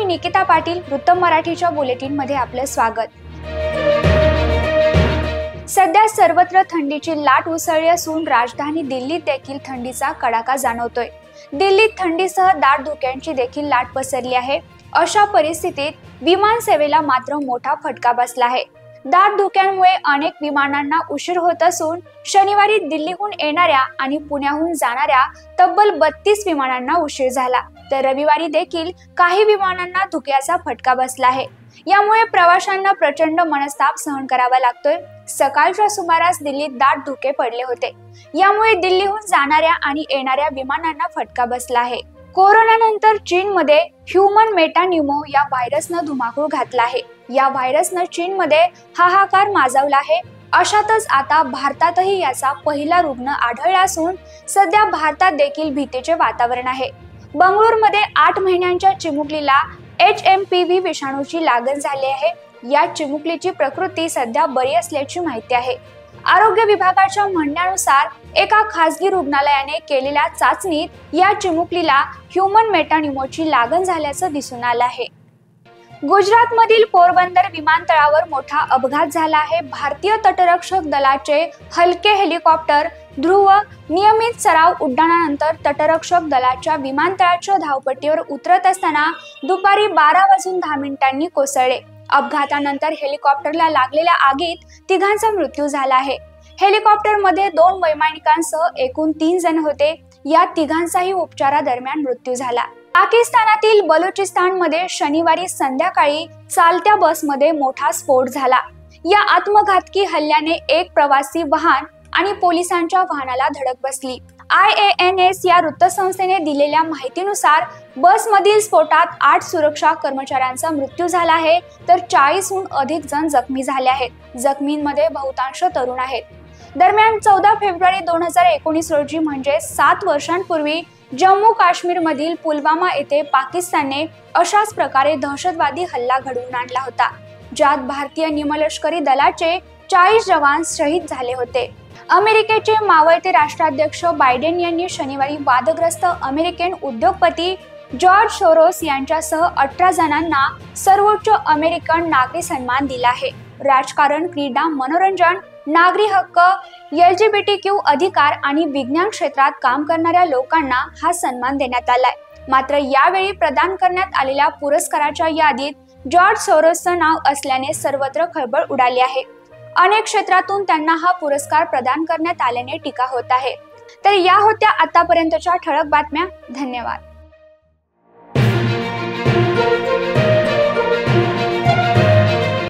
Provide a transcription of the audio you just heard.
मी निकिता पाटील, वृत्तम मराठीच्या बुलेटिन मध्ये आपलं स्वागत। सध्या सर्वत्र थंडीची लाट उसळली असून राजधानी दिल्लीत देखील थंडीचा कडाका जाणवतोय। दिल्लीत थंडीसह दाट धुक्यांची देखील लाट पसरली आहे। अशा परिस्थितीत विमान सेवेला मात्र मोठा फटका बसला आहे। दाट धुक्यांमुळे अनेक विमानांना उशीर होत असून शनिवारी दिल्लीहून येणाऱ्या आणि पुण्याहून जाणाऱ्या तब्बल 32 विमानांना उशीर झाला, तर रविवारी देखील काही विमानांना धुक्याचा फटका बसला आहे। यामुळे प्रवाशांना प्रचंड मनस्ताप सहन करावा लागतोय। सकाळच्या सुमारास दिल्लीत दाट धुके पडले होते। यामुळे दिल्लीहून जाणाऱ्या आणि येणाऱ्या विमानांना फटका बसला आहे। कोरोनानंतर चीनमध्ये ह्यूमन मेटान्यूमो या व्हायरसनं धुमाकूळ घातला आहे। या व्हायरसनं चीनमध्ये हाहाकार माजवला आहे। अशातच आता भारतातही याचा पहिला रुग्ण आढळला असून सध्या भारतात देखील भीतीचे वातावरण आहे। बंगळुरूमध्ये 8 महिन्यांच्या चिमुकलीला HMPV विषाणूची लागण झाली आहे। या चिमुकलीची प्रकृती सध्या बरी असल्याची माहिती आहे। आरोग्य विभागाच्या म्हणण्यानुसार एका खासगी रुग्णालयाने केलेल्या चाचणीत या चिमुकलीला ह्यूमन मेटान्यूमोची लागण झाल्याचं दिसून आलं आहे। गुजरातमधील पोरबंदर विमानतळावर मोठा अपघात झाला आहे। भारतीय तटरक्षक दलाचे हलके हेलिकॉप्टर ध्रुव नियमित सराव उड्डाणानंतर तटरक्षक दलाच्या विमानतळाच्या धावपट्टीवर उतरत असताना दुपारी 12:10 कोसळले। अपघातानंतर हेलिकॉप्टरला लागलेल्या आगीत तिघांचा मृत्यू झाला आहे। हेलिकॉप्टरमध्ये 2 वैमानिकांसह एकूण 3 जण होते। या तिघांचाही उपचारादरम्यान मृत्यू झाला। पाकिस्तानातील बलुचिस्तानमध्ये शनिवारी संध्याकाळी चालत्या बसमध्ये मोठा स्फोट झाला। या आत्मघातकी हल्ल्याने एक प्रवासी वाहन आणि पोलिसांच्या वाहनाला धडक बसली। IANS या वृत्तसंस्थेने दिलेल्या माहितीनुसार बसमधील स्फोटात 8 सुरक्षा कर्मचाऱ्यांचा मृत्यू झाला आहे, तर 40हून अधिक जण जखमी झाले आहेत। जखमींमध्ये बहुतांश तरुण आहेत। दरम्यान 14 फेब्रुवारी 2019 रोजी म्हणजे 7 वर्षांपूर्वी जम्मू काश्मीर मधील पुलवामा येथे पाकिस्तानने अशाच प्रकारे दहशतवादी हल्ला घडवून आणला होता, ज्यात भारतीय निमलष्करी दलाचे 40 जवान शहीद झाले होते। अमेरिकेचे मावळते राष्ट्राध्यक्ष बायडेन यांनी शनिवारी वादग्रस्त अमेरिकन उद्योगपती जॉर्ज सोरोस यांच्यासह 18 जणांना सर्वोच्च अमेरिकन नागरी सन्मान दिला आहे। राजकारण, क्रीडा, मनोरंजन, नागरी हक्क, LGBTQ अधिकार आणि विज्ञान क्षेत्रात काम करणाऱ्या लोकांना हा सन्मान देण्यात आलाय। मात्र यावेळी प्रदान करण्यात आलेल्या पुरस्काराच्या यादीत जॉर्ज सोरोसचं नाव असल्याने सर्वत्र खळबळ उडाली आहे। अनेक क्षेत्रातून त्यांना हा पुरस्कार प्रदान करण्यात आल्याने टीका होत आहे। तर या होत्या आतापर्यंतच्या ठळक बातम्या। धन्यवाद।